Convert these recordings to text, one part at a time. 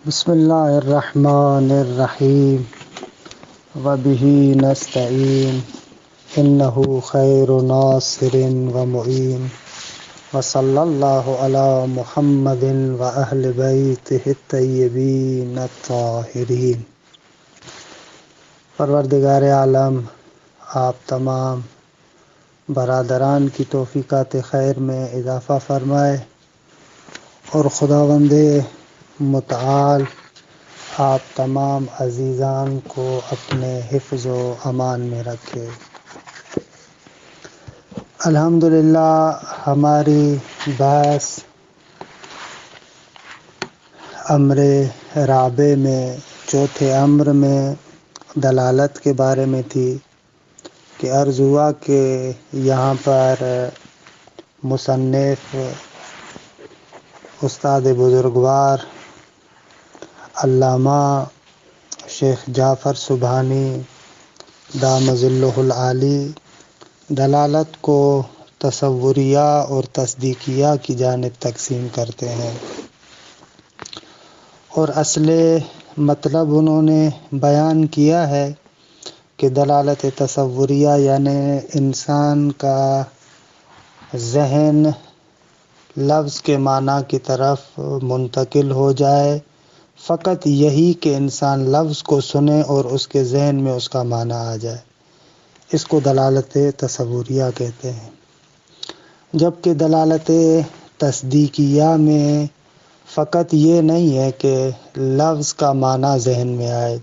بسم اللہ الرحمن الرحیم وبہ نستعین انہ خیر ناصر ومعین وصلی اللہ علی محمد واہل بیتہ الطیبین الطاہرین۔ پروردگار عالم آپ تمام برادران کی توفیقات خیر میں اضافہ فرمائے اور خداوند متعال آپ تمام عزیزان کو اپنے حفظ و امان میں رکھے۔ الحمدللہ ہماری بحث امر رابع میں چوتھے امر میں دلالت کے بارے میں تھی کہ عرض ہوا کہ یہاں پر مصنف استاد بزرگوار علامہ شیخ جعفر سبحانی دام ظلہ العالی دلالت کو تصوریہ اور تصدیقیہ کی جانب تقسیم کرتے ہیں، اور اصل مطلب انہوں نے بیان کیا ہے کہ دلالت تصوریہ یعنی انسان کا ذہن لفظ کے معنی کی طرف منتقل ہو جائے، فقط یہی کہ انسان لفظ کو سنے اور اس کے ذہن میں اس کا معنی آ جائے، اس کو دلالت تصوریہ کہتے ہیں۔ جبکہ دلالت تصدیقیہ میں فقط یہ نہیں ہے کہ لفظ کا معنی ذہن میں آئے،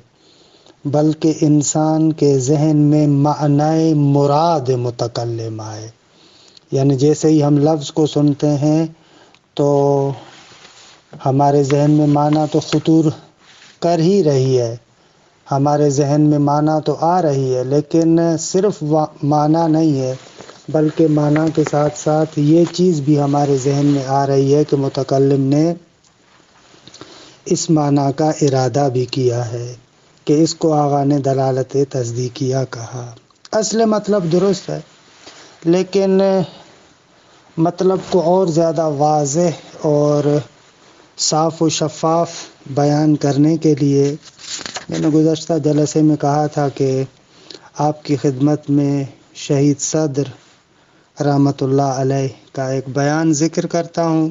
بلکہ انسان کے ذہن میں معنی مراد متکلم آئے، یعنی جیسے ہی ہم لفظ کو سنتے ہیں تو ہمارے ذہن میں معنی تو خطور کر ہی رہی ہے، ہمارے ذہن میں معنی تو آ رہی ہے، لیکن صرف معنی نہیں ہے بلکہ معنی کے ساتھ ساتھ یہ چیز بھی ہمارے ذہن میں آ رہی ہے کہ متکلم نے اس معنی کا ارادہ بھی کیا ہے، کہ اس کو آقا نے دلالت تصدیقیہ کہا۔ اصل مطلب درست ہے، لیکن مطلب کو اور زیادہ واضح اور صاف و شفاف بیان کرنے کے لیے میں نے گزشتہ جلسے میں کہا تھا کہ آپ کی خدمت میں شہید صدر رحمۃ اللہ علیہ کا ایک بیان ذکر کرتا ہوں،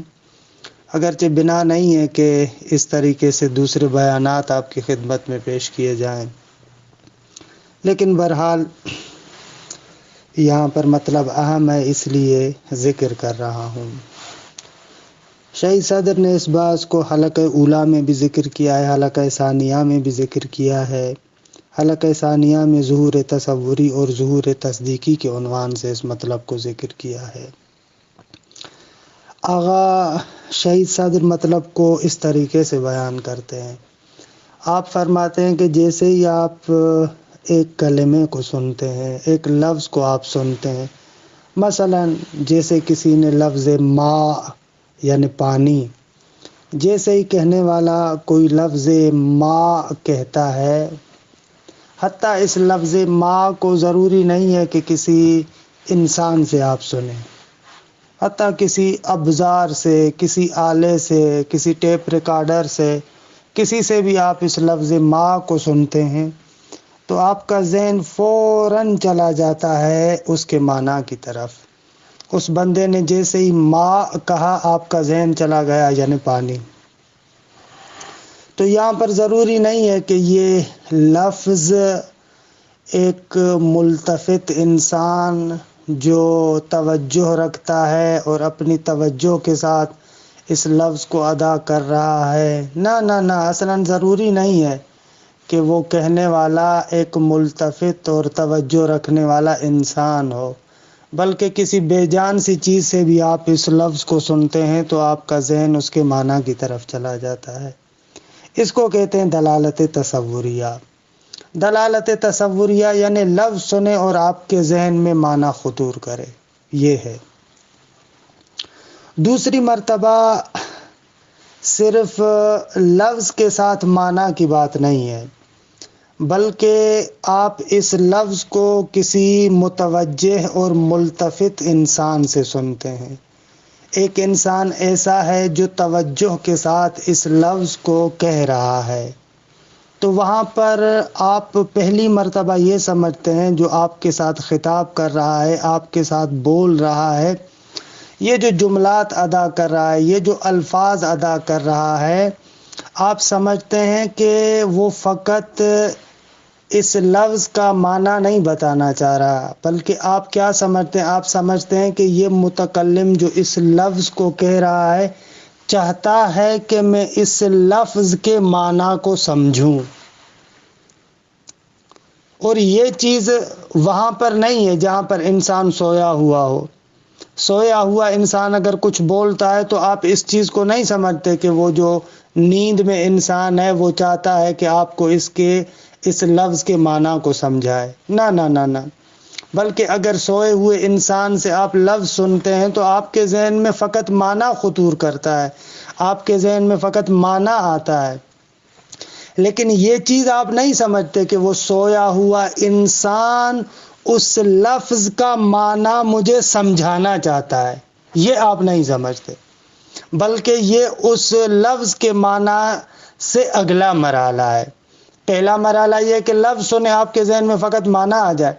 اگرچہ بنا نہیں ہے کہ اس طریقے سے دوسرے بیانات آپ کی خدمت میں پیش کیے جائیں، لیکن بہرحال یہاں پر مطلب اہم ہے اس لیے ذکر کر رہا ہوں۔ شہید صدر نے اس بات کو حلقہ اولیٰ میں بھی ذکر کیا ہے، حلقہ ثانیہ میں بھی ذکر کیا ہے۔ حلقہ ثانیہ میں ظہور تصوری اور ظہور تصدیقی کے عنوان سے اس مطلب کو ذکر کیا ہے۔ آغا شہید صدر مطلب کو اس طریقے سے بیان کرتے ہیں، آپ فرماتے ہیں کہ جیسے ہی آپ ایک کلمے کو سنتے ہیں، ایک لفظ کو آپ سنتے ہیں، مثلا جیسے کسی نے لفظ ماء یعنی پانی، جیسے ہی کہنے والا کوئی لفظ ماء کہتا ہے، حتیٰ اس لفظ ماء کو ضروری نہیں ہے کہ کسی انسان سے آپ سنیں، حتیٰ کسی ابزار سے، کسی آلے سے، کسی ٹیپ ریکارڈر سے، کسی سے بھی آپ اس لفظ ماء کو سنتے ہیں تو آپ کا ذہن فوراً چلا جاتا ہے اس کے معنی کی طرف۔ اس بندے نے جیسے ہی ماء کہا، آپ کا ذہن چلا گیا یعنی پانی۔ تو یہاں پر ضروری نہیں ہے کہ یہ لفظ ایک ملتفت انسان جو توجہ رکھتا ہے اور اپنی توجہ کے ساتھ اس لفظ کو ادا کر رہا ہے، نہ اصلاً ضروری نہیں ہے کہ وہ کہنے والا ایک ملتفت اور توجہ رکھنے والا انسان ہو، بلکہ کسی بے جان سی چیز سے بھی آپ اس لفظ کو سنتے ہیں تو آپ کا ذہن اس کے معنی کی طرف چلا جاتا ہے۔ اس کو کہتے ہیں دلالت تصوریہ۔ دلالت تصوریہ یعنی لفظ سنے اور آپ کے ذہن میں معنی خطور کرے، یہ ہے۔ دوسری مرتبہ صرف لفظ کے ساتھ معنی کی بات نہیں ہے، بلکہ آپ اس لفظ کو کسی متوجہ اور ملتفت انسان سے سنتے ہیں، ایک انسان ایسا ہے جو توجہ کے ساتھ اس لفظ کو کہہ رہا ہے، تو وہاں پر آپ پہلی مرتبہ یہ سمجھتے ہیں جو آپ کے ساتھ خطاب کر رہا ہے، آپ کے ساتھ بول رہا ہے، یہ جو جملات ادا کر رہا ہے، یہ جو الفاظ ادا کر رہا ہے، آپ سمجھتے ہیں کہ وہ فقط اس لفظ کا معنی نہیں بتانا چاہ رہا، بلکہ آپ کیا سمجھتے ہیں؟ آپ سمجھتے ہیں کہ یہ متکلم جو اس لفظ کو کہہ رہا ہے چاہتا ہے کہ میں اس لفظ کے معنی کو سمجھوں، اور یہ چیز وہاں پر نہیں ہے جہاں پر انسان سویا ہوا ہو۔ سویا ہوا انسان اگر کچھ بولتا ہے تو آپ اس چیز کو نہیں سمجھتے کہ وہ جو نیند میں انسان ہے وہ چاہتا ہے کہ آپ کو اس لفظ کے معنی کو سمجھائے، نہ نہ نہ نہ، بلکہ اگر سوئے ہوئے انسان سے آپ لفظ سنتے ہیں تو آپ کے ذہن میں فقط معنی خطور کرتا ہے، آپ کے ذہن میں فقط معنی آتا ہے، لیکن یہ چیز آپ نہیں سمجھتے کہ وہ سویا ہوا انسان اس لفظ کا معنی مجھے سمجھانا چاہتا ہے، یہ آپ نہیں سمجھتے، بلکہ یہ اس لفظ کے معنی سے اگلا مرحلہ ہے۔ پہلا مرحلہ یہ ہے کہ لفظ سنے آپ کے ذہن میں فقط معنی آ جائے،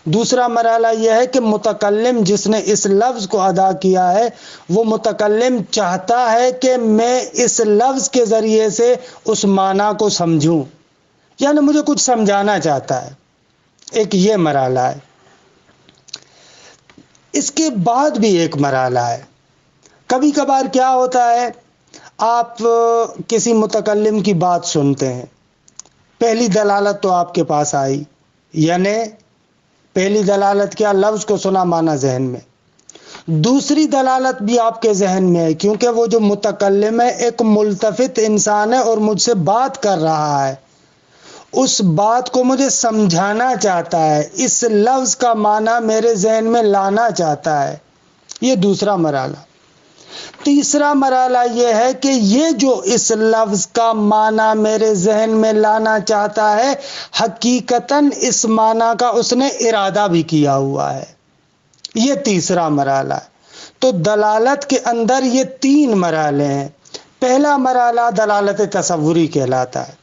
دوسرا مرحلہ یہ ہے کہ متکلم جس نے اس لفظ کو ادا کیا ہے وہ متکلم چاہتا ہے کہ میں اس لفظ کے ذریعے سے اس معنی کو سمجھوں، یعنی مجھے کچھ سمجھانا چاہتا ہے، ایک یہ مرحلہ ہے۔ اس کے بعد بھی ایک مرحلہ ہے، کبھی کبھار کیا ہوتا ہے، آپ کسی متکلم کی بات سنتے ہیں، پہلی دلالت تو آپ کے پاس آئی، یعنی پہلی دلالت کیا؟ لفظ کو سنا، معنی ذہن میں۔ دوسری دلالت بھی آپ کے ذہن میں ہے، کیونکہ وہ جو متکلم ہے ایک ملتفت انسان ہے اور مجھ سے بات کر رہا ہے، اس بات کو مجھے سمجھانا چاہتا ہے، اس لفظ کا معنی میرے ذہن میں لانا چاہتا ہے، یہ دوسرا مرحلہ۔ تیسرا مرحلہ یہ ہے کہ یہ جو اس لفظ کا معنی میرے ذہن میں لانا چاہتا ہے حقیقتاً اس معنی کا اس نے ارادہ بھی کیا ہوا ہے، یہ تیسرا مرحلہ ہے۔ تو دلالت کے اندر یہ تین مرحلے ہیں۔ پہلا مرحلہ دلالت تصوری کہلاتا ہے،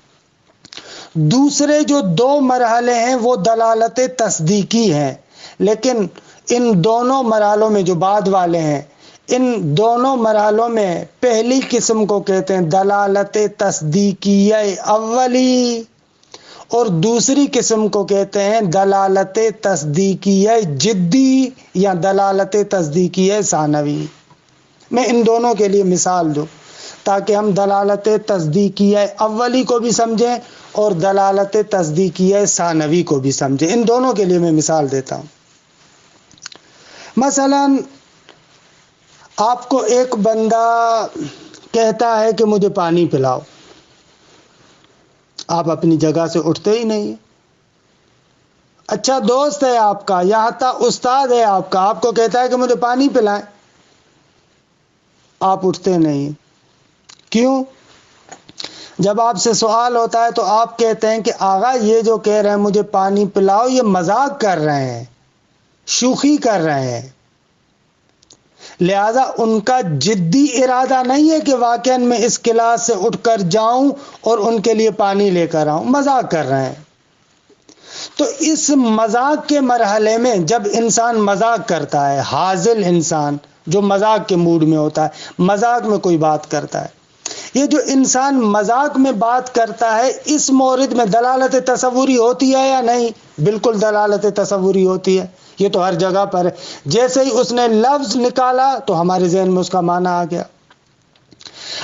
دوسرے جو دو مرحلے ہیں وہ دلالت تصدیقی ہیں، لیکن ان دونوں مرحلوں میں جو بعد والے ہیں، ان دونوں مرحلوں میں پہلی قسم کو کہتے ہیں دلالت تصدیقیہ اولی، اور دوسری قسم کو کہتے ہیں دلالت تصدیقیہ جدی یا دلالت تصدیقیہ ثانوی۔ میں ان دونوں کے لیے مثال دوں تاکہ ہم دلالت تصدیقیہ اولی کو بھی سمجھیں اور دلالت تصدیقیہ ثانوی کو بھی سمجھیں، ان دونوں کے لیے میں مثال دیتا ہوں۔ مثلا آپ کو ایک بندہ کہتا ہے کہ مجھے پانی پلاؤ، آپ اپنی جگہ سے اٹھتے ہی نہیں، اچھا دوست ہے آپ کا، یہاں تک استاد ہے آپ کا، آپ کو کہتا ہے کہ مجھے پانی پلائیں، آپ اٹھتے نہیں، کیوں؟ جب آپ سے سوال ہوتا ہے تو آپ کہتے ہیں کہ آغا یہ جو کہہ رہے ہیں مجھے پانی پلاؤ یہ مذاق کر رہے ہیں، شوخی کر رہے ہیں، لہذا ان کا جدی ارادہ نہیں ہے کہ واقعاً میں اس کلاس سے اٹھ کر جاؤں اور ان کے لیے پانی لے کر آؤں، مذاق کر رہے ہیں۔ تو اس مذاق کے مرحلے میں جب انسان مذاق کرتا ہے، حاضل انسان جو مذاق کے موڈ میں ہوتا ہے، مذاق میں کوئی بات کرتا ہے، یہ جو انسان مذاق میں بات کرتا ہے اس مورد میں دلالت تصوری ہوتی ہے یا نہیں؟ بالکل دلالت تصوری ہوتی ہے، یہ تو ہر جگہ پر ہے، جیسے ہی اس نے لفظ نکالا تو ہمارے ذہن میں اس کا معنی آ گیا۔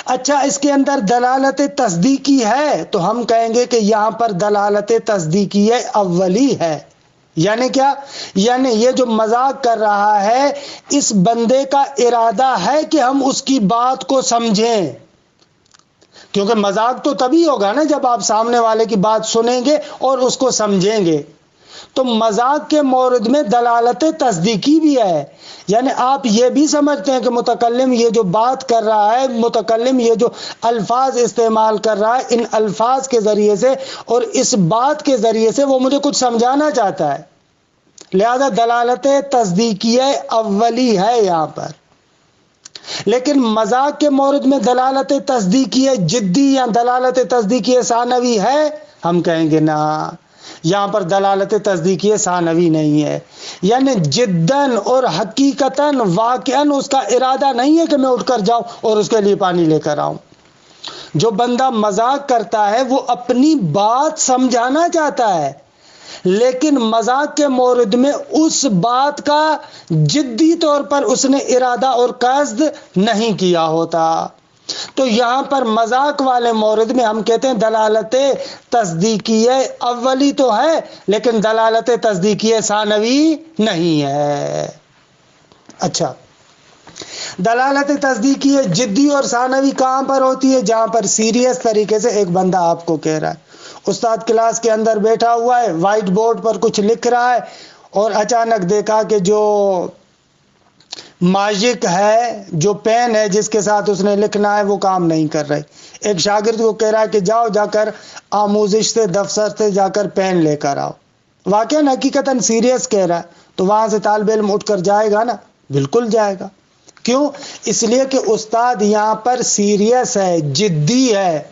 اچھا اس کے اندر دلالت تصدیقی ہے تو ہم کہیں گے کہ یہاں پر دلالت تصدیقی اولی ہے، یعنی کیا؟ یعنی یہ جو مذاق کر رہا ہے اس بندے کا ارادہ ہے کہ ہم اس کی بات کو سمجھیں، کیونکہ مذاق تو تبھی ہوگا نا جب آپ سامنے والے کی بات سنیں گے اور اس کو سمجھیں گے، تو مذاق کے مورد میں دلالت تصدیقی بھی ہے، یعنی آپ یہ بھی سمجھتے ہیں کہ متکلم یہ جو بات کر رہا ہے، متکلم یہ جو الفاظ استعمال کر رہا ہے، ان الفاظ کے ذریعے سے اور اس بات کے ذریعے سے وہ مجھے کچھ سمجھانا چاہتا ہے، لہذا دلالت تصدیقیہ اولی ہے یہاں پر۔ لیکن مذاق کے مورد میں دلالت تصدیقی جدی یا دلالت تصدیقی ثانوی ہے؟ ہم کہیں گے نا، یہاں پر دلالت تصدیقی ثانوی نہیں ہے، یعنی جداً اور حقیقتاً واقعاً اس کا ارادہ نہیں ہے کہ میں اٹھ کر جاؤں اور اس کے لیے پانی لے کر آؤں۔ جو بندہ مذاق کرتا ہے وہ اپنی بات سمجھانا چاہتا ہے، لیکن مذاق کے مورد میں اس بات کا جدی طور پر اس نے ارادہ اور قصد نہیں کیا ہوتا۔ تو یہاں پر مذاق والے مورد میں ہم کہتے ہیں دلالت تصدیقیہ اولی تو ہے لیکن دلالت تصدیقیہ ثانوی نہیں ہے۔ اچھا، دلالت تصدیقیہ جدی اور ثانوی کہاں پر ہوتی ہے؟ جہاں پر سیریس طریقے سے ایک بندہ آپ کو کہہ رہا ہے، استاد کلاس کے اندر بیٹھا ہوا ہے، وائٹ بورڈ پر کچھ لکھ رہا ہے اور اچانک دیکھا کہ جو ماجک ہے، جو پین ہے جس کے ساتھ اس نے لکھنا ہے وہ کام نہیں کر رہی۔ ایک شاگرد کو کہہ رہا ہے کہ جاؤ جا کر آموزش سے دفتر سے جا کر پین لے کر آؤ، واقعاً حقیقتاً سیریس کہہ رہا ہے، تو وہاں سے طالب علم اٹھ کر جائے گا نا؟ بالکل جائے گا۔ کیوں؟ اس لیے کہ استاد یہاں پر سیریس ہے، جدی ہے،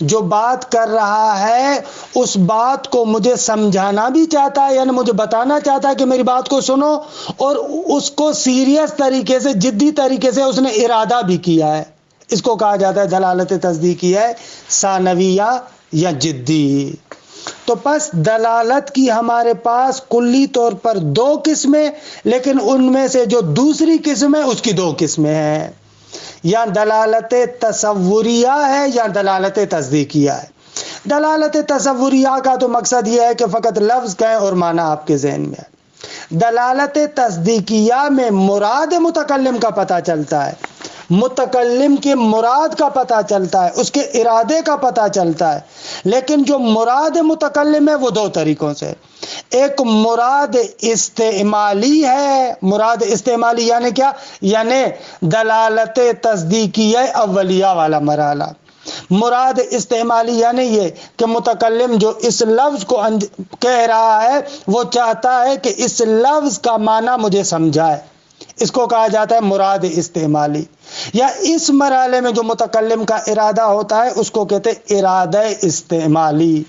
جو بات کر رہا ہے اس بات کو مجھے سمجھانا بھی چاہتا ہے، یعنی مجھے بتانا چاہتا ہے کہ میری بات کو سنو، اور اس کو سیریس طریقے سے، جدی طریقے سے اس نے ارادہ بھی کیا ہے۔ اس کو کہا جاتا ہے دلالت تصدیقی ہے ثانویہ یا جدی۔ تو پس دلالت کی ہمارے پاس کلی طور پر دو قسمیں، لیکن ان میں سے جو دوسری قسم ہے اس کی دو قسمیں ہیں، یا دلالت تصوریہ ہے یا دلالت تصدیقیہ ہے۔ دلالت تصوریہ کا تو مقصد یہ ہے کہ فقط لفظ کہیں اور معنی آپ کے ذہن میں ہے۔ دلالت تصدیقیہ میں مراد متکلم کا پتہ چلتا ہے، متکلم کی مراد کا پتہ چلتا ہے، اس کے ارادے کا پتہ چلتا ہے، لیکن جو مراد متکلم ہے وہ دو طریقوں سے، ایک مراد استعمالی ہے۔ مراد استعمالی یعنی کیا؟ یعنی دلالت تصدیقیہ اولیہ والا مرحلہ۔ مراد استعمالی یعنی یہ کہ متکلم جو اس لفظ کو کہہ رہا ہے وہ چاہتا ہے کہ اس لفظ کا معنی مجھے سمجھائے، اس کو کہا جاتا ہے مراد استعمالی۔ یا اس مرحلے میں جو متکلم کا ارادہ ہوتا ہے اس کو کہتے ہیں ارادہ استعمالی۔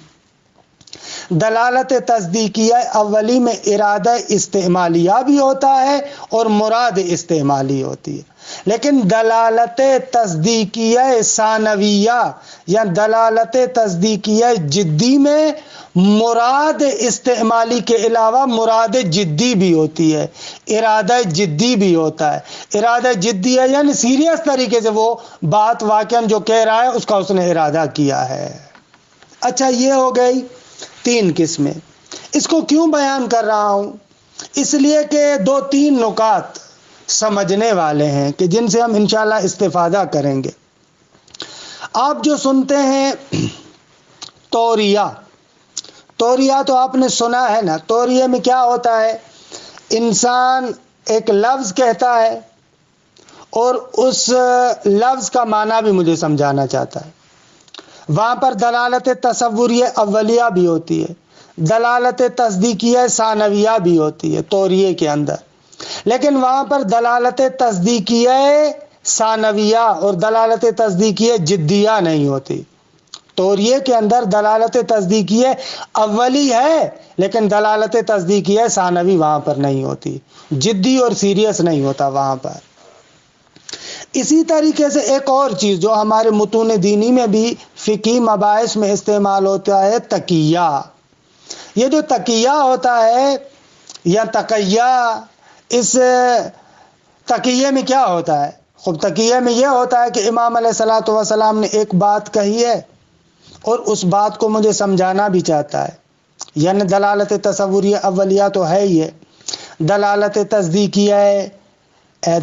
دلالت تصدیقیہ اولی میں ارادہ استعمالیہ بھی ہوتا ہے اور مراد استعمالی ہوتی ہے، لیکن دلالت تصدیقیہ ثانویہ یا دلالت تصدیقیہ جدی میں مراد استعمالی کے علاوہ مراد جدی بھی ہوتی ہے، ارادہ جدی بھی ہوتا ہے۔ ارادہ جدی ہے یعنی سیریس طریقے سے وہ بات واقعاً جو کہہ رہا ہے اس کا اس نے ارادہ کیا ہے۔ اچھا، یہ ہو گئی تین قسمیں۔ اس کو کیوں بیان کر رہا ہوں؟ اس لیے کہ دو تین نکات سمجھنے والے ہیں کہ جن سے ہم انشاءاللہ استفادہ کریں گے۔ آپ جو سنتے ہیں توریہ، توریہ تو آپ نے سنا ہے نا۔ توریہ میں کیا ہوتا ہے؟ انسان ایک لفظ کہتا ہے اور اس لفظ کا معنی بھی مجھے سمجھانا چاہتا ہے۔ وہاں پر دلالت تصوریہ اولیہ بھی ہوتی ہے، دلالت تصدیقیہ ثانویہ بھی ہوتی ہے توریہ کے اندر، لیکن وہاں پر دلالت تصدیقیہ ثانویہ اور دلالت تصدیقیہ جدیہ نہیں ہوتی۔ توریہ کے اندر دلالت تصدیقیہ اولی ہے لیکن دلالت تصدیقیہ ثانوی وہاں پر نہیں ہوتی، جدی اور سیریس نہیں ہوتا وہاں پر۔ اسی طریقے سے ایک اور چیز جو ہمارے متون دینی میں بھی فقہی مباحث میں استعمال ہوتا ہے، تقیہ۔ یہ جو تقیہ ہوتا ہے یا تقیہ، اس تقیہ میں کیا ہوتا ہے؟ خب تقیہ میں یہ ہوتا ہے کہ امام علیہ الصلوۃ والسلام نے ایک بات کہی ہے اور اس بات کو مجھے سمجھانا بھی چاہتا ہے، یعنی دلالت تصوریہ اولیہ تو ہے ہی ہے، دلالت تصدیقیہ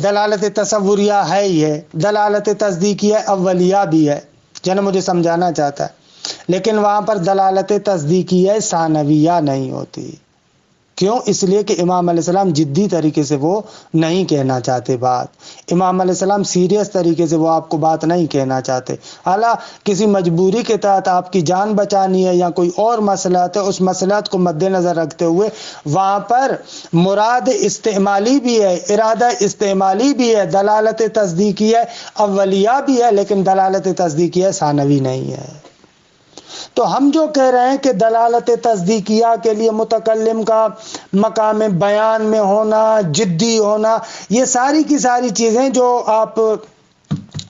دلالت تصوریہ ہے ہی ہے، دلالت تصدیقیہ اولیہ بھی ہے، یعنی مجھے سمجھانا چاہتا ہے، لیکن وہاں پر دلالت تصدیقیہ ثانویہ نہیں ہوتی۔ کیوں؟ اس لیے کہ امام علیہ السلام جدی طریقے سے وہ نہیں کہنا چاہتے بات، امام علیہ السلام سیریس طریقے سے وہ آپ کو بات نہیں کہنا چاہتے، حالا کسی مجبوری کے تحت آپ کی جان بچانی ہے یا کوئی اور مسئلہ ہے، اس مسئلات کو مد نظر رکھتے ہوئے وہاں پر مراد استعمالی بھی ہے، ارادہ استعمالی بھی ہے، دلالت تصدیقی ہے اولیہ بھی ہے، لیکن دلالت تصدیقی ہے ثانوی نہیں ہے۔ تو ہم جو کہہ رہے ہیں کہ دلالت تصدیقیہ کے لیے متکلم کا مقام بیان میں ہونا، جدی ہونا، یہ ساری کی ساری چیزیں جو آپ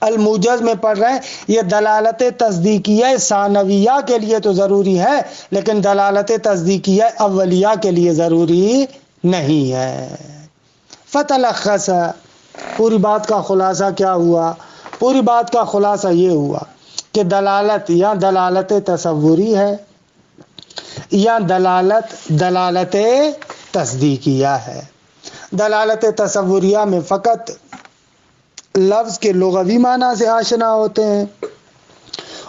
الموجز میں پڑھ رہے ہیں، یہ دلالت تصدیقیہ ثانویہ کے لیے تو ضروری ہے، لیکن دلالت تصدیقیہ اولیہ کے لیے ضروری نہیں ہے۔ فتلخص، پوری بات کا خلاصہ کیا ہوا؟ پوری بات کا خلاصہ یہ ہوا کہ دلالت یا دلالت تصوری ہے یا دلالت تصدیقیہ ہے۔ دلالت تصوریہ میں فقط لفظ کے لغوی معنی سے آشنا ہوتے ہیں،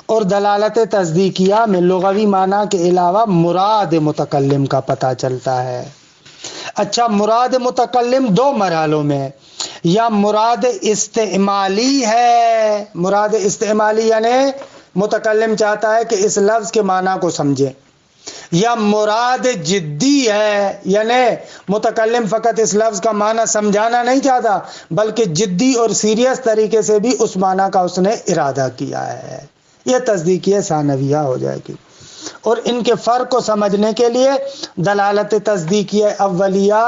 اور دلالت تصدیقیہ میں لغوی معنی کے علاوہ مراد متکلم کا پتہ چلتا ہے۔ اچھا، مراد متکلم دو مرحلوں میں ہے، یا مراد استعمالی ہے، مراد استعمالی یعنی متکلم چاہتا ہے کہ اس لفظ کے معنی کو سمجھے، یا مراد جدی ہے، یعنی متکلم فقط اس لفظ کا معنی سمجھانا نہیں چاہتا بلکہ جدی اور سیریس طریقے سے بھی اس معنی کا اس نے ارادہ کیا ہے۔ یہ تصدیقیہ ثانویہ ہو جائے گی۔ اور ان کے فرق کو سمجھنے کے لیے دلالت تصدیقیہ اولیہ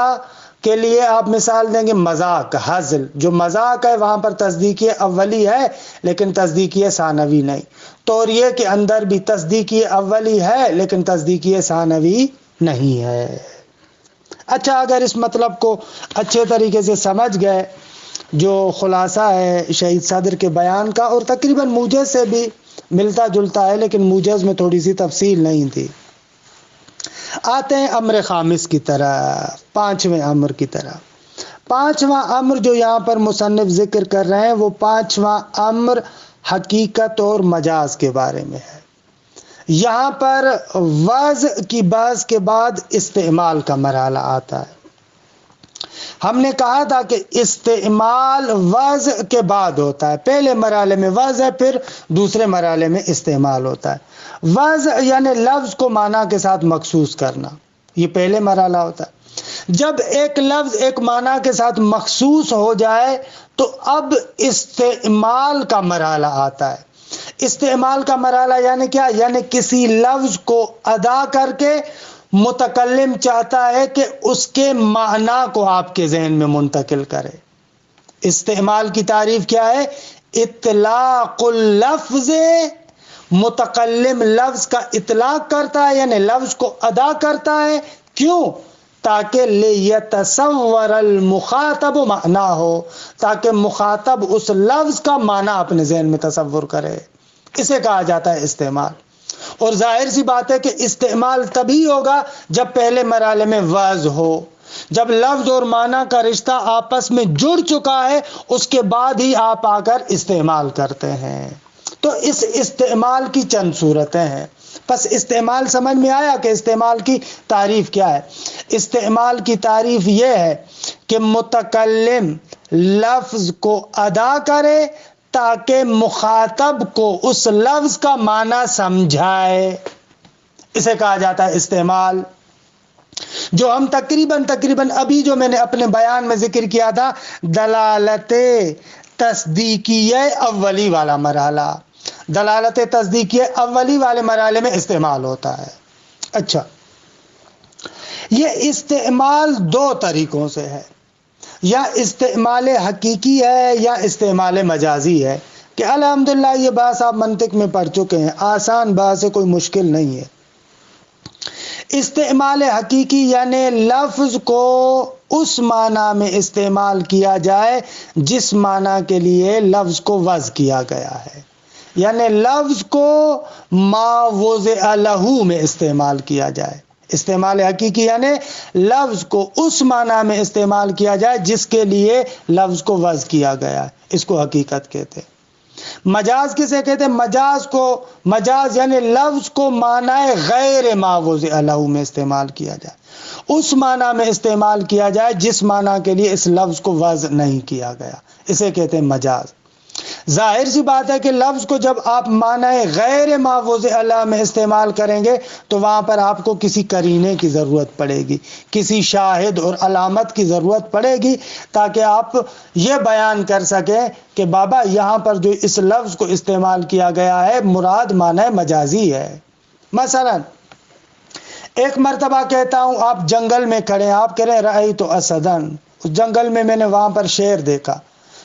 کے لیے آپ مثال دیں گے مذاق، ہزل، جو مذاق ہے وہاں پر تصدیقیہ اولی ہے لیکن تصدیقیہ ثانوی نہیں، توریہ کے اندر بھی تصدیقیہ اولی ہے لیکن تصدیقیہ ثانوی نہیں ہے۔ اچھا، اگر اس مطلب کو اچھے طریقے سے سمجھ گئے، جو خلاصہ ہے شہید صدر کے بیان کا، اور تقریباً موجز سے بھی ملتا جلتا ہے لیکن موجز میں تھوڑی سی تفصیل نہیں تھی۔ آتے ہیں امر خامس کی طرف، پانچویں امر کی طرف۔ پانچواں امر جو یہاں پر مصنف ذکر کر رہے ہیں وہ پانچواں امر حقیقت اور مجاز کے بارے میں ہے۔ یہاں پر وضع کی بحث کے بعد استعمال کا مرحلہ آتا ہے۔ ہم نے کہا تھا کہ استعمال وضع کے بعد ہوتا ہے، پہلے مرحلے میں وضع ہے، پھر دوسرے مرحلے میں استعمال ہوتا ہے۔ وضع یعنی لفظ کو معنی کے ساتھ مخصوص کرنا، یہ پہلے مرحلہ ہوتا ہے۔ جب ایک لفظ ایک معنی کے ساتھ مخصوص ہو جائے تو اب استعمال کا مرحلہ آتا ہے۔ استعمال کا مرحلہ یعنی کیا؟ یعنی کسی لفظ کو ادا کر کے متکلم چاہتا ہے کہ اس کے معنی کو آپ کے ذہن میں منتقل کرے۔ استعمال کی تعریف کیا ہے؟ اطلاق اللفظ، متکلم لفظ کا اطلاق کرتا ہے یعنی لفظ کو ادا کرتا ہے، کیوں؟ تاکہ لیتصور المخاطب معنی ہو، تاکہ مخاطب اس لفظ کا معنی اپنے ذہن میں تصور کرے، اسے کہا جاتا ہے استعمال۔ اور ظاہر سی بات ہے کہ استعمال تبھی ہوگا جب پہلے مرحلے میں وضع ہو، جب لفظ اور معنی کا رشتہ آپس میں جڑ چکا ہے، اس کے بعد ہی آپ آ کر استعمال کرتے ہیں۔ تو اس استعمال کی چند صورتیں ہیں۔ پس استعمال سمجھ میں آیا کہ استعمال کی تعریف کیا ہے؟ استعمال کی تعریف یہ ہے کہ متکلم لفظ کو ادا کرے تاکہ مخاطب کو اس لفظ کا معنی سمجھائے، اسے کہا جاتا ہے استعمال۔ جو ہم تقریباً ابھی جو میں نے اپنے بیان میں ذکر کیا تھا، دلالت تصدیقیہ اولی والا مرحلہ، دلالت تصدیقیہ اولی والے مرحلے میں استعمال ہوتا ہے۔ اچھا، یہ استعمال دو طریقوں سے ہے، یا استعمال حقیقی ہے یا استعمال مجازی ہے، کہ الحمدللہ یہ بحث آپ منطق میں پڑھ چکے ہیں، آسان بحث ہے، کوئی مشکل نہیں ہے۔ استعمال حقیقی یعنی لفظ کو اس معنی میں استعمال کیا جائے جس معنی کے لیے لفظ کو وضع کیا گیا ہے، یعنی لفظ کو ما وضع لہ میں استعمال کیا جائے۔ استعمال حقیقی یعنی لفظ کو اس معنی میں استعمال کیا جائے جس کے لیے لفظ کو وضع کیا گیا ہے، اس کو حقیقت کہتے ہیں۔ مجاز کسے کہتے ہیں؟ مجاز یعنی لفظ کو معنی غیر ما وضع لہ میں استعمال کیا جائے، اس معنی میں استعمال کیا جائے جس معنی کے لیے اس لفظ کو وضع نہیں کیا گیا، اسے کہتے ہیں مجاز۔ ظاہر سی بات ہے کہ لفظ کو جب آپ معنی غیر ما وضع لہ میں استعمال کریں گے تو وہاں پر آپ کو کسی قرینے کی ضرورت پڑے گی، کسی شاہد اور علامت کی ضرورت پڑے گی، تاکہ آپ یہ بیان کر سکیں کہ بابا یہاں پر جو اس لفظ کو استعمال کیا گیا ہے مراد معنی مجازی ہے۔ مثلا ایک مرتبہ کہتا ہوں آپ جنگل میں کھڑے ہیں، آپ کہہ رہے ہیں رأیت اسدن، اس جنگل میں میں نے وہاں پر شیر دیکھا،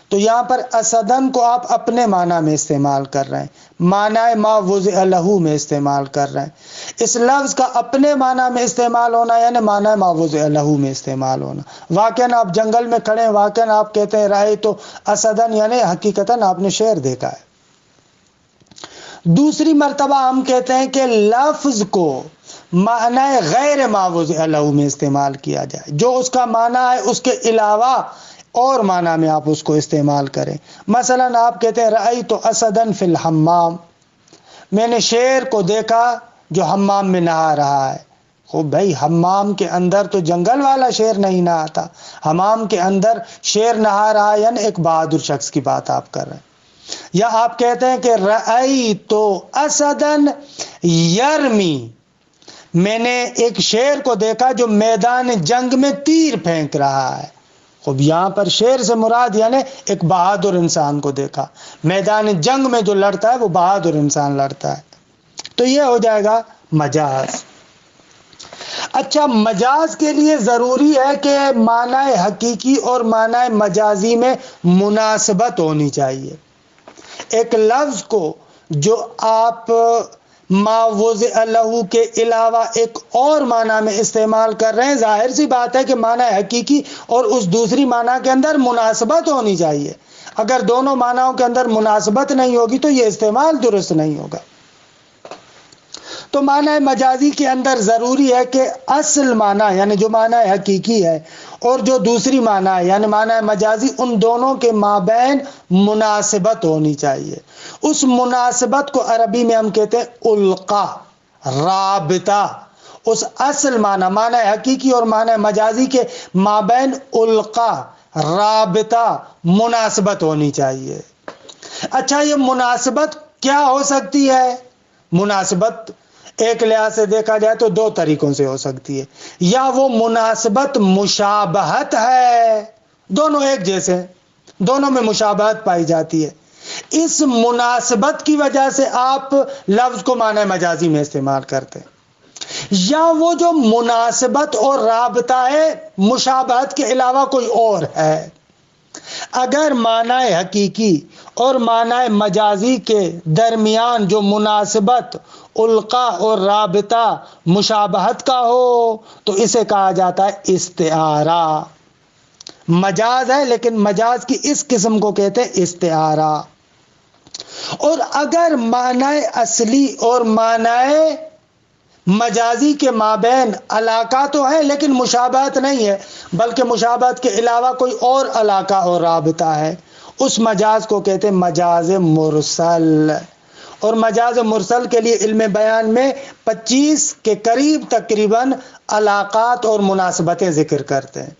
تو یہاں پر اسدن کو آپ اپنے معنی میں استعمال کر رہے ہیں، معنی ما وضع لہ میں استعمال کر رہے ہیں۔ اس لفظ کا اپنے معنی میں استعمال ہونا یعنی معنی ما وضع لہ میں استعمال ہونا۔ واقعاً آپ جنگل میں کھڑے ہیں، واقعاً آپ کہتے ہیں رأیت اسدن یعنی حقیقتاً آپ نے شیر دیکھا ہے۔ دوسری مرتبہ ہم کہتے ہیں کہ لفظ کو معنی غیر ما وضع لہ میں استعمال کیا جائے، جو اس کا معنی ہے اس کے علاوہ اور معنی میں آپ اس کو استعمال کریں۔ مثلا آپ کہتے ہیں رأیت اسدن فی الحمام، میں نے شیر کو دیکھا جو حمام میں نہا رہا ہے۔ خوب بھائی، حمام کے اندر تو جنگل والا شیر نہیں نہاتا، حمام کے اندر شیر نہا رہا ہے یعنی ایک بہادر شخص کی بات آپ کر رہے ہیں۔ یا آپ کہتے ہیں کہ رأیت اسدن یرمی، میں نے ایک شیر کو دیکھا جو میدان جنگ میں تیر پھینک رہا ہے۔ خب یہاں پر شیر سے مراد یعنی ایک بہادر انسان کو دیکھا، میدان جنگ میں جو لڑتا ہے وہ بہادر انسان لڑتا ہے، تو یہ ہو جائے گا مجاز۔ اچھا، مجاز کے لیے ضروری ہے کہ معنی حقیقی اور معنی مجازی میں مناسبت ہونی چاہیے۔ ایک لفظ کو جو آپ ما وضع لہ کے علاوہ ایک اور معنی میں استعمال کر رہے ہیں، ظاہر سی بات ہے کہ معنی حقیقی اور اس دوسری معنی کے اندر مناسبت ہونی چاہیے۔ اگر دونوں معنیوں کے اندر مناسبت نہیں ہوگی تو یہ استعمال درست نہیں ہوگا۔ تو معنی مجازی کے اندر ضروری ہے کہ اصل معنی یعنی جو معنی حقیقی ہے اور جو دوسری معنی ہے یعنی معنی مجازی، ان دونوں کے مابین مناسبت ہونی چاہیے۔ اس مناسبت کو عربی میں ہم کہتے ہیں القا، رابطہ۔ اس اصل معنی حقیقی اور معنی مجازی کے مابین القا، رابطہ، مناسبت ہونی چاہیے۔ اچھا، یہ مناسبت کیا ہو سکتی ہے؟ مناسبت ایک لحاظ سے دیکھا جائے تو دو طریقوں سے ہو سکتی ہے۔ یا وہ مناسبت مشابہت ہے، دونوں ایک جیسے ہیں، دونوں میں مشابہت پائی جاتی ہے، اس مناسبت کی وجہ سے آپ لفظ کو معنی مجازی میں استعمال کرتے ہیں۔ یا وہ جو مناسبت اور رابطہ ہے مشابہت کے علاوہ کوئی اور ہے۔ اگر معنی حقیقی اور معنی مجازی کے درمیان جو مناسبت، القا اور رابطہ مشابہت کا ہو تو اسے کہا جاتا ہے استعارہ۔ مجاز ہے لیکن مجاز کی اس قسم کو کہتے ہیں استعارہ۔ اور اگر معنی اصلی اور معنی مجازی کے مابین علاقہ تو ہے لیکن مشابہت نہیں ہے، بلکہ مشابہت کے علاوہ کوئی اور علاقہ اور رابطہ ہے، اس مجاز کو کہتے ہیں مجاز مرسل۔ اور مجاز مرسل کے لیے علم بیان میں 25 کے قریب تقریباً علاقات اور مناسبتیں ذکر کرتے ہیں۔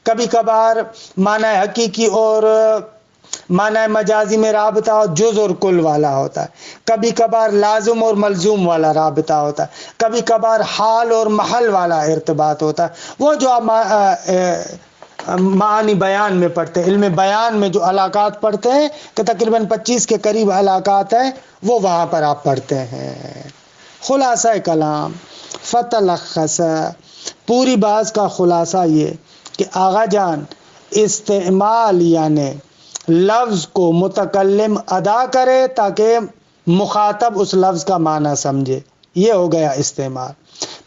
کبھی کبھار معنی حقیقی اور معنی مجازی میں رابطہ جز اور کل والا ہوتا ہے، کبھی کبھار لازم اور ملزوم والا رابطہ ہوتا ہے، کبھی کبھار حال اور محل والا ارتباط ہوتا ہے۔ وہ جو معانی بیان میں پڑھتے ہیں، علم بیان میں جو علاقات پڑھتے ہیں کہ تقریباً 25 کے قریب علاقات ہیں، وہ وہاں پر آپ پڑھتے ہیں۔ خلاصہ کلام فتلخص، پوری بات کا خلاصہ یہ کہ آغا جان استعمال یعنی لفظ کو متکلم ادا کرے تاکہ مخاطب اس لفظ کا معنی سمجھے، یہ ہو گیا استعمال۔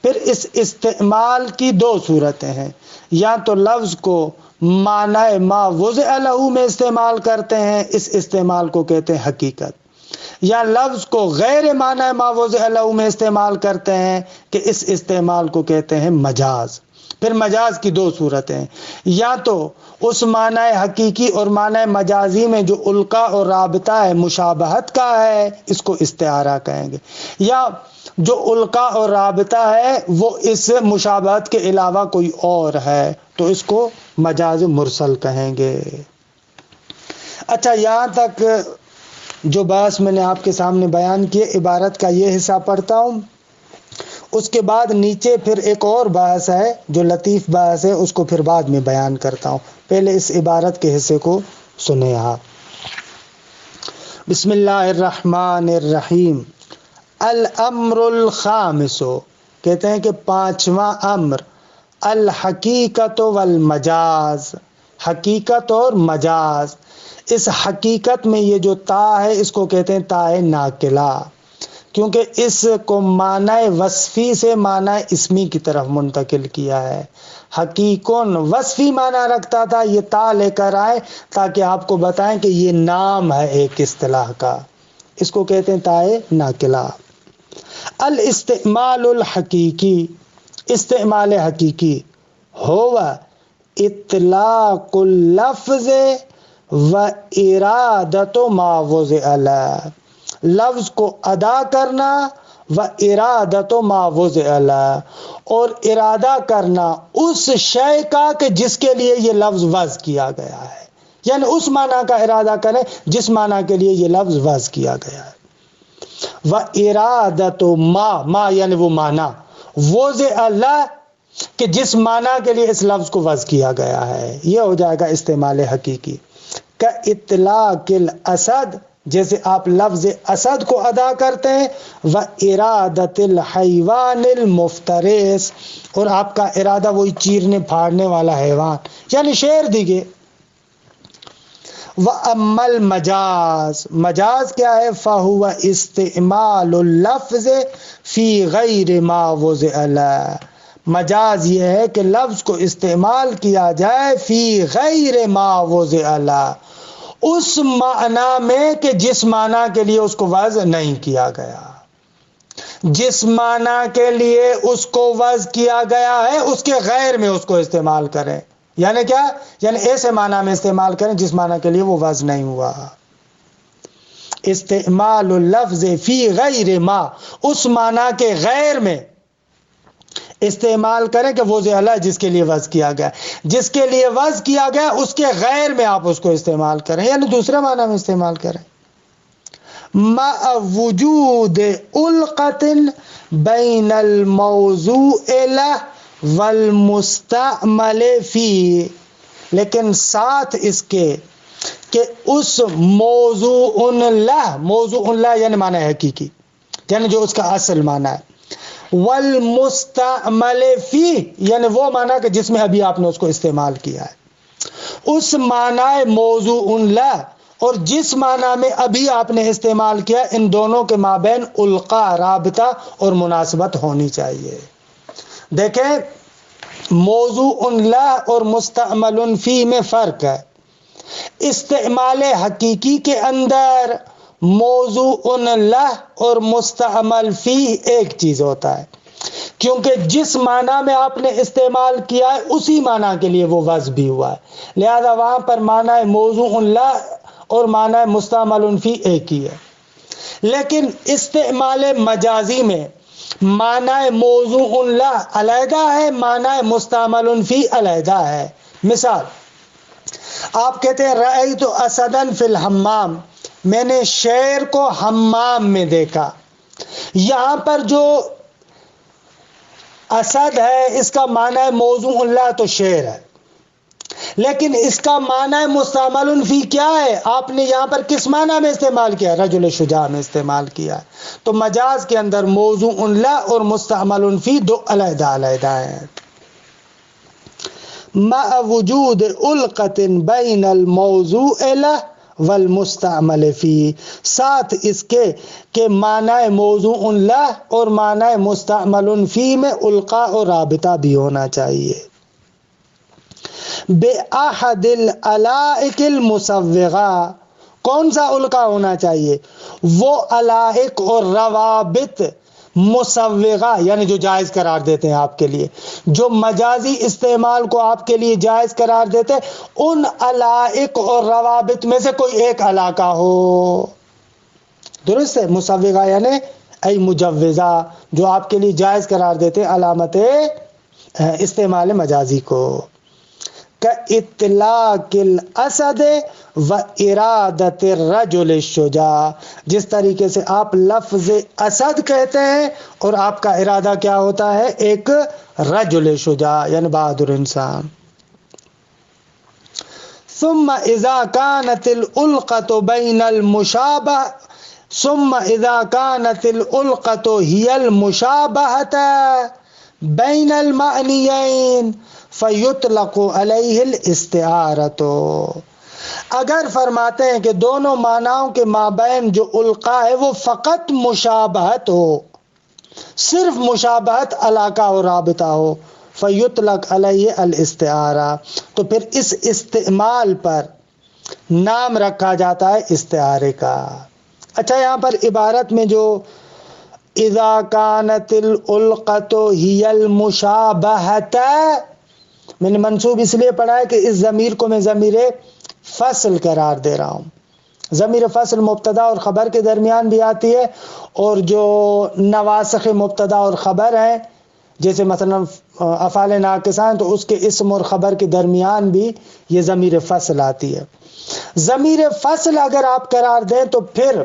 پھر اس استعمال کی دو صورتیں ہیں، یا تو لفظ کو معنی ما وضع لہ میں استعمال کرتے ہیں، اس استعمال کو کہتے ہیں حقیقت، یا لفظ کو غیر معنی ما وضع لہ میں استعمال کرتے ہیں کہ اس استعمال کو کہتے ہیں مجاز۔ پھر مجاز کی دو صورتیں ہیں، یا تو اس معنی حقیقی اور معنی مجازی میں جو القاء اور رابطہ ہے مشابہت کا ہے، اس کو استعارہ کہیں گے، یا جو القاء اور رابطہ ہے وہ اس مشابہت کے علاوہ کوئی اور ہے تو اس کو مجاز مرسل کہیں گے۔ اچھا، یہاں تک جو بحث میں نے آپ کے سامنے بیان کیے، عبارت کا یہ حصہ پڑھتا ہوں، اس کے بعد نیچے پھر ایک اور بحث ہے جو لطیف بحث ہے، اس کو پھر بعد میں بیان کرتا ہوں۔ پہلے اس عبارت کے حصے کو سنیں آپ۔ بسم اللہ الرحمن الرحیم۔ الامر الخامس، کہتے ہیں کہ پانچواں امر، الحقیقت والمجاز، حقیقت اور مجاز۔ اس حقیقت میں یہ جو تا ہے اس کو کہتے ہیں تا ناقلہ، کیونکہ اس کو معنی وصفی سے معنی اسمی کی طرف منتقل کیا ہے۔ حقیقن وصفی معنی رکھتا تھا، یہ تا لے کر آئے تاکہ آپ کو بتائیں کہ یہ نام ہے ایک اصطلاح کا، اس کو کہتے ہیں تا ناقلہ۔ الاستعمال الحقیقی، استعمال حقیقی، ہوا اطلاق اللفظ و ارادت ما وضع له، لفظ کو ادا کرنا، و ارادت ما وضع له، اور ارادہ کرنا اس شے کا کہ جس کے لیے یہ لفظ وضع کیا گیا ہے، یعنی اس معنی کا ارادہ کریں جس معنی کے لیے یہ لفظ وضع کیا گیا ہے۔ و ارادت ما یعنی وہ معنی، وضع له کہ جس معنی کے لیے اس لفظ کو وضع کیا گیا ہے، یہ ہو جائے گا استعمال حقیقی۔ کا اطلاق الاسد، جیسے آپ لفظ اسد کو ادا کرتے ہیں، و ارادت الحیوان المفترس، اور آپ کا ارادہ وہی چیرنے پھاڑنے والا حیوان یعنی شیر دیگے۔ و اما المجاز، مجاز کیا ہے؟ فہو استعمال اللفظ فی غیر ما وضع له، مجاز یہ ہے کہ لفظ کو استعمال کیا جائے فی غیر ما وضع له، اس معنی میں کہ جس معنی کے لیے اس کو وضع نہیں کیا گیا، جس معنی کے لیے اس کو وضع کیا گیا ہے اس کے غیر میں اس کو استعمال کریں، یعنی کیا؟ یعنی ایسے معنی میں استعمال کریں جس معنی کے لیے وہ وضع نہیں ہوا۔ استعمال اللفظ فی غیر ما، اس معنی کے غیر میں استعمال کریں کہ وضع له جس کے لیے وضع کیا گیا، جس کے لیے وضع کیا گیا اس کے غیر میں آپ اس کو استعمال کریں، یعنی دوسرے معنی میں استعمال کریں۔ مع وجود القۃ بین الموضوع له والمستعمل فیہ، لیکن ساتھ اس کے کہ اس موضوع له یعنی معنی حقیقی، یعنی جو اس کا اصل معنی ہے، والمستعمل فی یعنی وہ معنی کہ جس میں ابھی آپ نے اس کو استعمال کیا ہے، اس معنی موضوع له اور جس معنی میں ابھی آپ نے استعمال کیا، ان دونوں کے مابین القاء، رابطہ اور مناسبت ہونی چاہیے۔ دیکھیں، موضوع له اور مستعمل فی میں فرق ہے۔ استعمال حقیقی کے اندر موضوع له اور مستعمل فی ایک چیز ہوتا ہے، کیونکہ جس معنی میں آپ نے استعمال کیا ہے اسی معنی کے لیے وہ وضع بھی ہوا ہے، لہذا وہاں پر معنی موضوع له اور معنی مستعمل فی ایک ہی ہے۔ لیکن استعمال مجازی میں معنی موضوع له علیحدہ ہے، معنی مستعمل فی علیحدہ ہے۔ مثال، آپ کہتے ہیں رأیت اسدا فی الحمام، میں نے شیر کو حمام میں دیکھا، یہاں پر جو اسد ہے اس کا معنی موضوع له تو شیر ہے، لیکن اس کا معنی مستعمل فی کیا ہے؟ آپ نے یہاں پر کس معنی میں استعمال کیا؟ رجل شجاع میں استعمال کیا۔ تو مجاز کے اندر موضوع له اور مستعمل فی دو علیحدہ علیحدہ ہیں۔ مع وجود القۃ بین الموضوع له والمستعمل فی، ساتھ اس کے کہ معنی موضوع له اور معنی مستعمل فی میں القاء اور رابطہ بھی ہونا چاہیے۔ بأحد العلائق المسوغہ، کون سا القاء ہونا چاہیے؟ وہ علائق اور روابط مسوغہ یعنی جو جائز قرار دیتے ہیں آپ کے لیے، جو مجازی استعمال کو آپ کے لیے جائز قرار دیتے ان علائق اور روابط میں سے کوئی ایک علاقہ ہو. درست ہے. مسوغہ یعنی ای مجوزہ، جو آپ کے لیے جائز قرار دیتے علامت استعمال مجازی کو. کاطلاق الاسد و ارادت الرجل الشجاع، جس طریقے سے آپ لفظ اسد کہتے ہیں اور آپ کا ارادہ کیا ہوتا ہے؟ ایک رجل شجاع یعنی بہادر انسان. ثم اذا كانت الالقة بين المشابه ثم اذا كانت الالقة هي المشابهة بين المعنيين فیطلق علیہ الاستعارۃ. اگر فرماتے ہیں کہ دونوں معناؤں کے مابین جو القاء ہے وہ فقط مشابہت ہو، صرف مشابہت علاقہ اور رابطہ ہو، فیطلق علیہ الاستعارہ، تو پھر اس استعمال پر نام رکھا جاتا ہے استعارے کا. اچھا، یہاں پر عبارت میں جو اذا كانت الالقة هي المشابهة، میں نے منصوب اس لیے پڑھا ہے کہ اس ضمیر کو میں ضمیر فصل قرار دے رہا ہوں. ضمیر فصل مبتدا اور خبر کے درمیان بھی آتی ہے، اور جو نواسخ مبتدا اور خبر ہیں جیسے مثلا افعال ناقصہ ہیں تو اس کے اسم اور خبر کے درمیان بھی یہ ضمیر فصل آتی ہے. ضمیر فصل اگر آپ قرار دیں تو پھر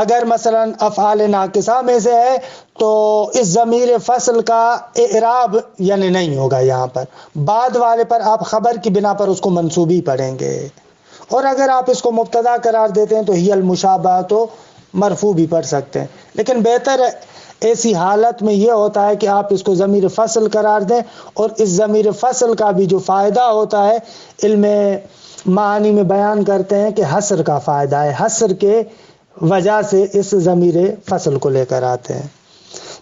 اگر مثلا افعال ناقصہ میں سے ہے تو اس ضمیر فصل کا اعراب یعنی نہیں ہوگا، یہاں پر بعد والے پر آپ خبر کی بنا پر اس کو منصوبی پڑھیں گے، اور اگر آپ اس کو مبتدا قرار دیتے ہیں تو ہی المشابہ تو مرفوع بھی پڑھ سکتے ہیں. لیکن بہتر ایسی حالت میں یہ ہوتا ہے کہ آپ اس کو ضمیر فصل قرار دیں، اور اس ضمیر فصل کا بھی جو فائدہ ہوتا ہے علم معانی میں بیان کرتے ہیں کہ حصر کا فائدہ ہے، حصر کے وجہ سے اس ضمیر فصل کو لے کر آتے ہیں.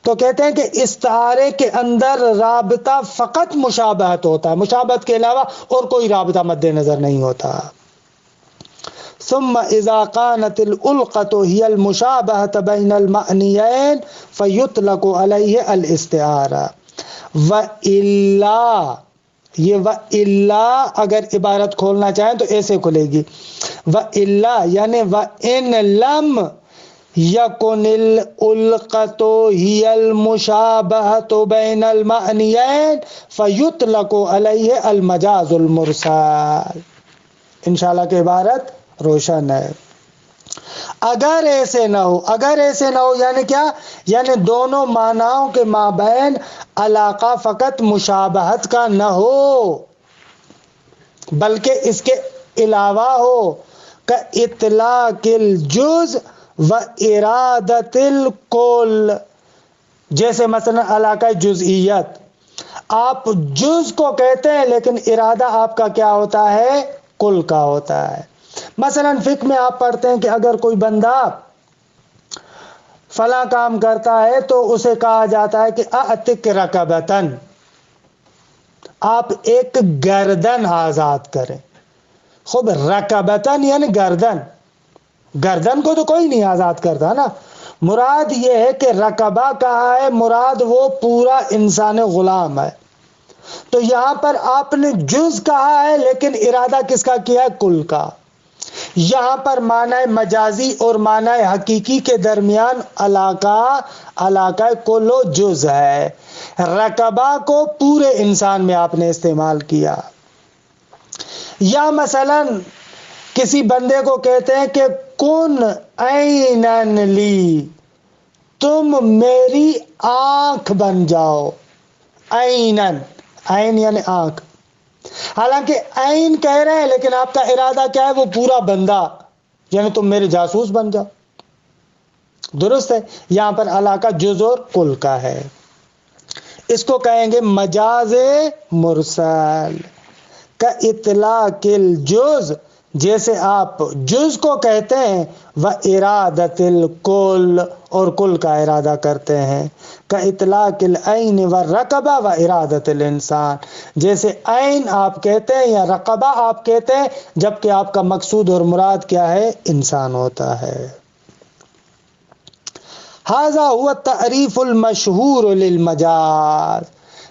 تو کہتے ہیں کہ استعارے کے اندر رابطہ فقط مشابہت ہوتا ہے، مشابہت کے علاوہ اور کوئی رابطہ مد نظر نہیں ہوتا. ثم اذا كانت الالقة هي المشابهة بين المعنيين فيطلق عليه الاستعارة. وإلا، یہ وإلا اگر عبارت کھولنا چاہیں تو ایسے کھلے گی، وإلا یعنی وإن لم يكن الألقة هي المشابهة بين المعنيين فيطلق عليه المجاز المرسل. انشاءاللہ کہ عبارت روشن ہے. اگر ایسے نہ ہو، اگر ایسے نہ ہو یعنی کیا؟ یعنی دونوں معناؤں کے مابین علاقہ فقط مشابہت کا نہ ہو بلکہ اس کے علاوہ ہو، کاطلاق الجز و ارادت الکل، جیسے مثلا علاقہ جزئیت، آپ جز کو کہتے ہیں لیکن ارادہ آپ کا کیا ہوتا ہے؟ کل کا ہوتا ہے. مثلا فقہ میں آپ پڑھتے ہیں کہ اگر کوئی بندہ فلاں کام کرتا ہے تو اسے کہا جاتا ہے کہ اعتق رقبتن، آپ ایک گردن آزاد کریں. خوب، رقبتن یعنی گردن، گردن کو تو کوئی نہیں آزاد کرتا نا. مراد یہ ہے کہ رقبہ کہا ہے، مراد وہ پورا انسان غلام ہے. تو یہاں پر آپ نے جز کہا ہے لیکن ارادہ کس کا کیا ہے؟ کل کا. یہاں پر معنی مجازی اور معنی حقیقی کے درمیان علاقہ کل و جز ہے. رقبہ کو پورے انسان میں آپ نے استعمال کیا. یا مثلا کسی بندے کو کہتے ہیں کہ کن عینن لی، تم میری آنکھ بن جاؤ. عینن، عین یعنی آنکھ، حالانکہ عین کہہ رہے ہیں لیکن آپ کا ارادہ کیا ہے؟ وہ پورا بندہ، یعنی تم میرے جاسوس بن جاؤ. درست ہے. یہاں پر علاقہ جز اور کل کا ہے. اس کو کہیں گے مجاز مرسل. کا اطلاق الجز، جیسے آپ جز کو کہتے ہیں، و ارادت الکل، اور کل کا ارادہ کرتے ہیں. کا اطلاق العین والرقبہ و ارادت الانسان، جیسے عین آپ کہتے ہیں یا رقبہ آپ کہتے ہیں جبکہ آپ کا مقصود اور مراد کیا ہے؟ انسان ہوتا ہے. ھذا ہوا تعریف المشہور للمجاز،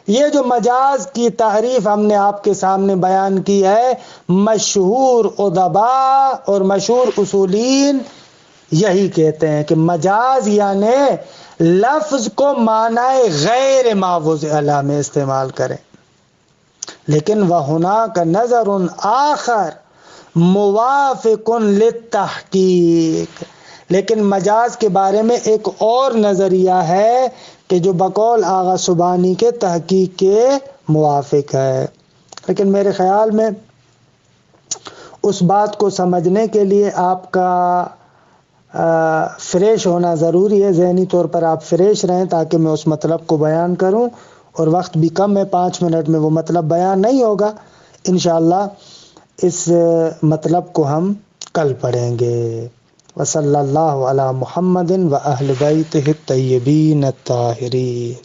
یہ جو مجاز کی تعریف ہم نے آپ کے سامنے بیان کی ہے، مشہور ادباء اور مشہور اصولین یہی کہتے ہیں کہ مجاز یعنی لفظ کو معنی غیر ما وضع لہ میں استعمال کریں، لیکن وَهُنَاكَ نَظَرٌ آخر موافق للتحقیق، لیکن مجاز کے بارے میں ایک اور نظریہ ہے کہ جو بقول آغا سبحانی کے تحقیق کے موافق ہے۔ لیکن میرے خیال میں اس بات کو سمجھنے کے لیے آپ کا فریش ہونا ضروری ہے، ذہنی طور پر آپ فریش رہیں تاکہ میں اس مطلب کو بیان کروں، اور وقت بھی کم ہے، 5 منٹ میں وہ مطلب بیان نہیں ہوگا، انشاءاللہ اس مطلب کو ہم کل پڑھیں گے۔ وصلی اللہ علی محمد و اہل بیتہ الطیبین الطاہرین۔